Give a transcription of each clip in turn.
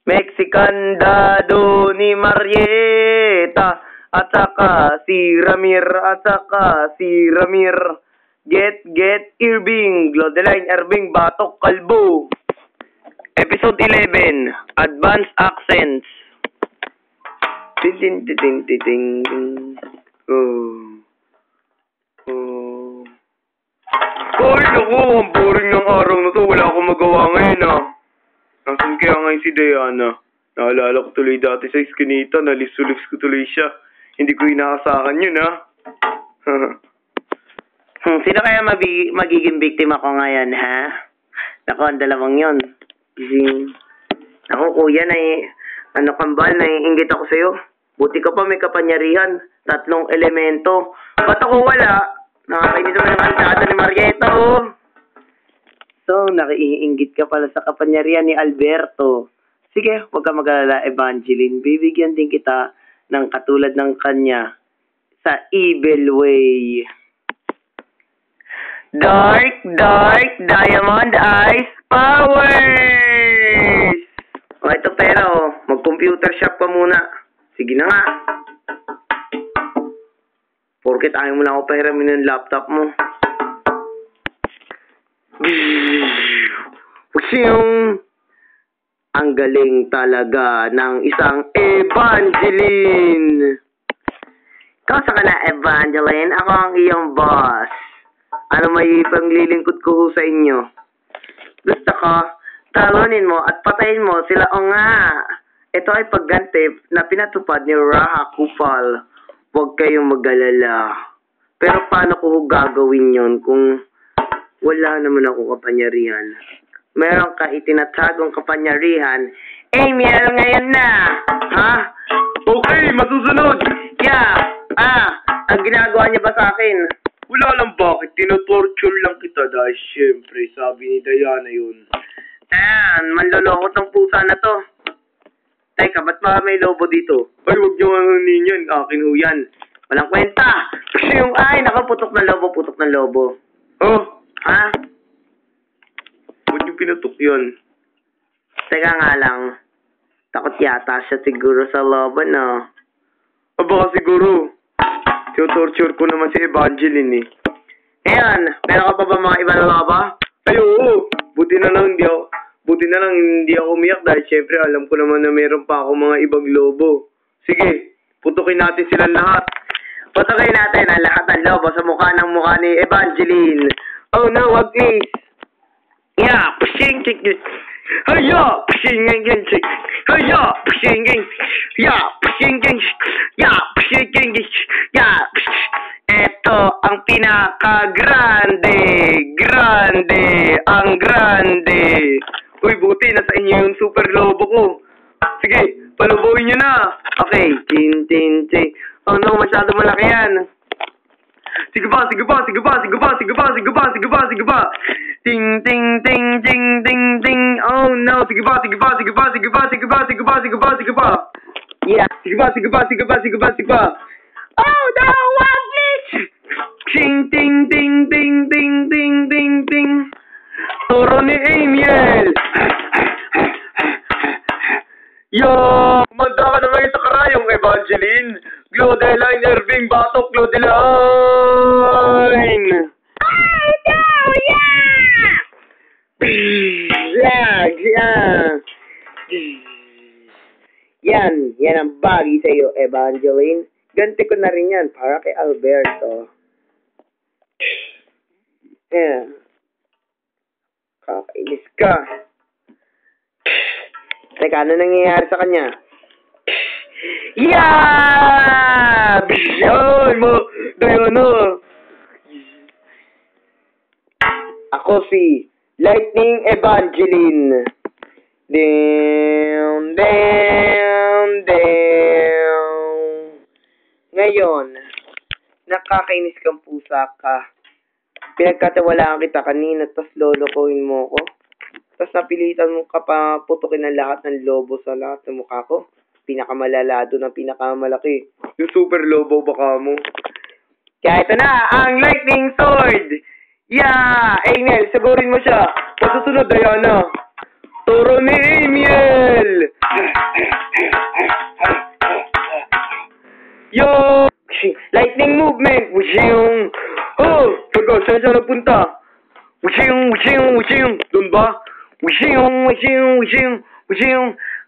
Mexican dado ni Marieta at saka si Ramir at saka si Ramir. Get Irving, Glodeline Irving, Batok Kalbo. Episode 11, Advanced Accents. Tin tin tin tin tin. Ay, naku, ang boring ng araw na to. Wala akong magawa ngayon, Nasaan kaya ngayon si Diana? Naalala ko tuloy dati sa Eskinita, nalis-ulis ko tuloy siya. Hindi ko inaasahan yun, Sino kaya magiging biktima ko ngayon, ha? Naku, ang dalawang yun. Naku, kuya, kambal, naiinggit ako sa'yo. Buti ka pa may kapangyarihan. 3 elemento. Ba't ako wala? Nakakainis naman yung kandado ni Marieta, So, nakiinggit ka pala sa kapangyarihan ni Alberto. Sige, huwag ka mag-alala, Evangeline. Bibigyan din kita ng katulad ng kanya sa evil way. Dark Diamond Eyes Powers! Ito pera, Mag-computer shop ka muna. Sige na nga. Porket ayaw mo lang ako pahiramin ng laptop mo. Ang galing talaga ng isang Evangeline. Kamusta ka na, Evangeline? Ako ang iyong boss. Ano may panglilingkod ko sa inyo? Gusto ko, talunin mo at patayin mo sila o nga. Ito ay pagganti na pinatupad ni Raha Kupal. Huwag kayong mag-alala. Pero paano ko gagawin yon kung wala naman ako kapangyarihan? Meron ka itinatagong kapangyarihan. Amiel, ngayon na! Ha? Okay, masusunod! Yeah! Ang ginagawa niya ba sa akin? Wala lang bakit. Tinotorture lang kita dahil syempre, sabi ni Diana yun. Manloloko tong pusa na to. Teka, ba't ba may lobo dito? Ay, huwag niyo anunin yan. Akin ho yan. Walang kwenta. Kasi putok ng lobo. Oh? Ha? Ba't yung pinutok yun? Teka nga lang. Takot yata siya siguro sa lobo, no? Baka siguro. Torture ko naman si Evangeline, Ngayon, meron ka pa ba mga ibang lobo? Ay, oo. Buti na lang hindi ako umiyak dahil syempre alam ko naman na meron pa ako mga ibang lobo. Sige, putukin natin silang lahat. Putukin natin ang lahat ng lobo sa mukha ni Evangeline. Oh no, wag please. Yeah, pushing. Hiya, pushing. Hiya, pushing. Yeah, pushing. Yeah, pushing. Yeah. Ito ang ang grande. Uy, buti, nasa inyo yung super lobo ko. Sige, palubuhin nyo na. Okay, tin. Oh no, masyado malaki yan. Sige pa. Ting. Oh no, sige pa. Yeah, sige pa. Oh no, wag please. Ting. Turo ni Amiel. Yo, manda ka na ngayon sa karayong, Evangeline. Glodeline Irving, Batok, Glodeline. Oh no, yeah. Yan ang bagay sa'yo, Evangeline. Ganti ko na rin yan, para kay Alberto. Kakainis ka. Teka, ano nangyayari sa kanya? Yeah! Ay mo, Diana. Ako si Lightning Evangeline. Down. Ngayon, nakakainis kang pusa ka. Pinagkatiwalaan kita kanina, tas lolokohin mo ko. Tas napilitan mo ka pa putukin ang lahat ng lobo sa lahat ng mukha ko. Pinakamalala doon ang pinakamalaki. Yung super lobo baka mo. Kaya ito na, ang lightning sword! Yeah! Amiel, sagurin mo siya. Pasusunod, Diana. Turo ni Amiel! Wishing! Oh! Teka, saan siya nagpunta? Wishing! Doon ba? Wishing!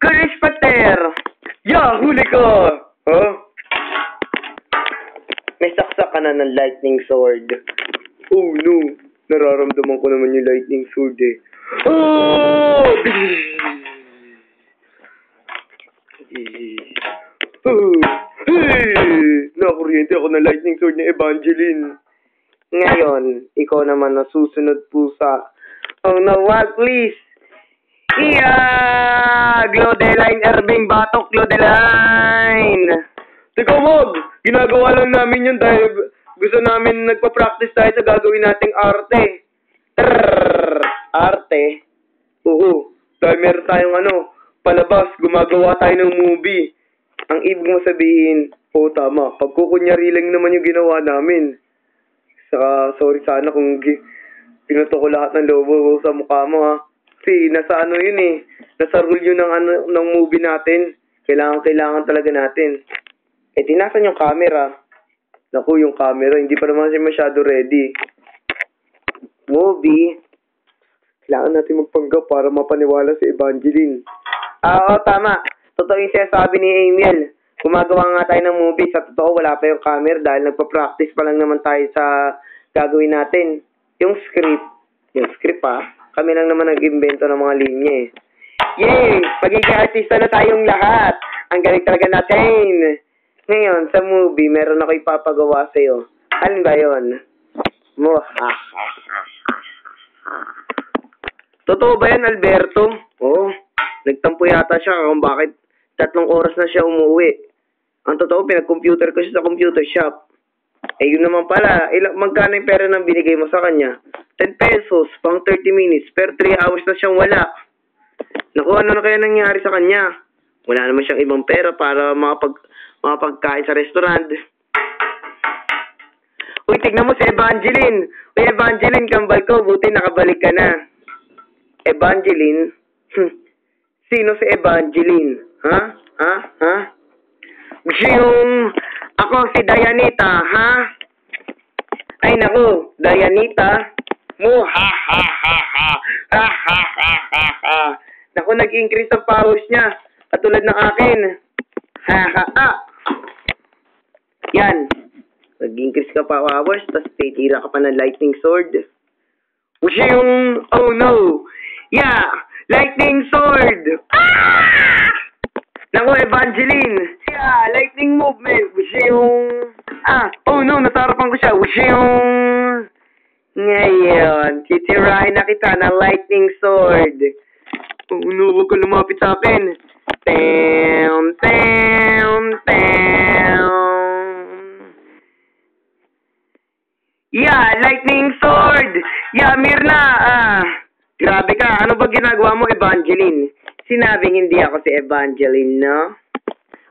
Chris Pater! Yeah, huli ka! Huh? May saksak ka na ng lightning sword. Oh no! Nararamdaman ko naman yung lightning sword eh. Oh! Nakuryente ako ng lightning sword ni Evangeline. Ngayon, ikaw naman na susunod pusa. Oh no, what please? Glodeline Irving Batok, Glodeline! Teka, wag! Ginagawa lang namin yun dahil gusto namin nagpa-practice tayo sa gagawin nating arte. Arte? Oo. Dahil meron tayong palabas, gumagawa tayo ng movie. Ang ibig mo sabihin, tama, pagkukunyari lang naman yung ginawa namin. Saka, sorry sana kung pinuto ko lahat ng lobo sa mukha mo, ha. Kasi, nasa yun eh. Nasa rule yun ng movie natin. Kailangan talaga natin. Tinasan yung camera. Naku, yung camera, hindi pa naman siya masyado ready. Movie. Kailangan natin magpanggap para mapaniwala si Evangeline. Oo, tama. Totoo yung sinasabi ni Amiel. Gumagawa nga tayo ng movie. Sa totoo, wala pa yung camera dahil nagpa-practice pa lang naman tayo sa gagawin natin. Yung script kami lang naman nag-invento ng mga linya eh. Yay! Magiging artista na tayong lahat. Ang galing talaga natin. Ngayon, sa movie, meron ako ipapagawa sa'yo. Alin ba yun? Totoo ba yan, Alberto? Oo. Nagtampo yata siya kung bakit 3 oras na siya umuwi. Ang totoo, pinag-computer ko siya sa computer shop. Yun naman pala. Magkano yung pera na binigay mo sa kanya? 10 pesos, pang 30 minutes. Pero 3 hours na siyang wala. Naku, ano na kaya nangyari sa kanya? Wala naman siyang ibang pera para makapagkain sa restaurant. Uy, tignan mo si Evangeline. Uy, Evangeline, kambal ko. Buti nakabalik ka na. Evangeline? Sino si Evangeline? Ha? Ako si Dayanita, ha? Ay, naku, Dayanita. Naku, nag-increase ang powers niya. Katulad ng akin. Yan. Nag-increase ka pa powers, tapos titira ka pa ng lightning sword. Oh no! Yeah! Lightning sword! Naku, Evangeline! Yeah, lightning movement! Oh no, nasarapan ko siya! Ngayon, titirahin na kita ng lightning sword. Oh no, huwag ka lumapit sa akin. Yeah, lightning sword! Yeah, Mirna! Grabe ka, ano ba ginagawa mo, Evangeline? Sinabing hindi ako si Evangeline, no?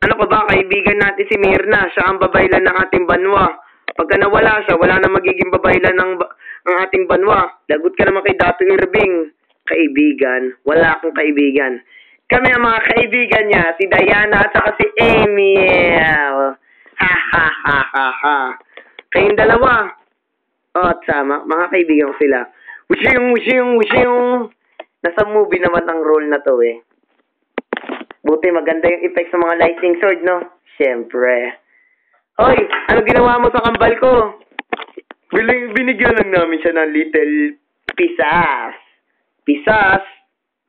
Ano ka ba, kaibigan natin si Mirna? Siya ang babaylan ng ating banwa. Pagka nawala siya, wala na magiging babaylan ng ating banwa. Lagot ka naman kay Dato Irving. Kaibigan? Wala akong kaibigan. Kami ang mga kaibigan niya, si Diana at saka si Amiel. Kayong dalawa. Tama, mga kaibigan ko sila. Wishing! Nasa movie naman ang role na to eh. Buti maganda yung effect sa mga lightning sword, no? Siyempre. Hoy, ano ginawa mo sa kambal ko? Binigyan lang namin siya ng little pisas. Pisas?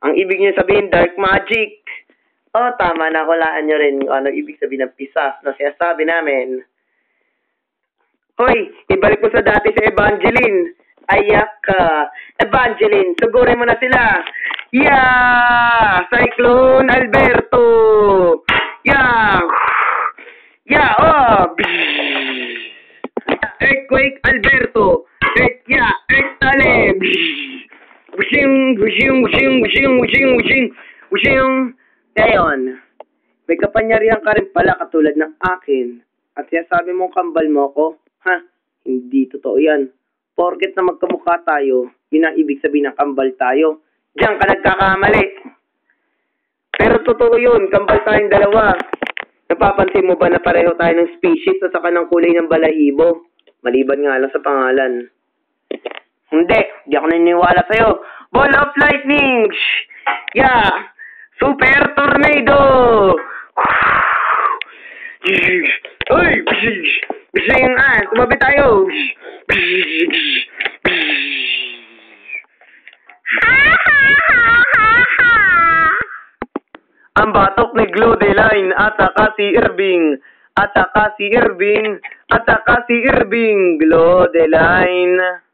Ang ibig niya sabihin, dark magic. Tama, nakulaan niyo rin kung ano ibig sabihin ng pisas na sinasabi namin. Hoy, ibalik mo sa dati si Evangeline. Ayak ka. Evangeline, sugurin mo na sila. Yeah! Cyclone Alberto! Yeah! Earthquake Alberto! Earth Taleb! Ngayon, may kapangyarihan ka rin pala katulad ng akin. At sinasabi mong kambal mo ko, hindi totoo yan. Porket na magkamukha tayo, yun ang ibig sabihin ng kambal tayo. Diyan ka nagkakamali. Pero totoo yun, kambal tayong dalawa. Napapansin mo ba na pareho tayo ng species at saka ng kulay ng balahibo? Maliban nga lang sa pangalan. Hindi ako naniniwala sa'yo. Ball of lightning! Yeah! Super tornado! Uy! Bising nga! Tumabi tayo! Ang batok ni Glodeline at saka si Irving. At saka si Irving. Glodeline.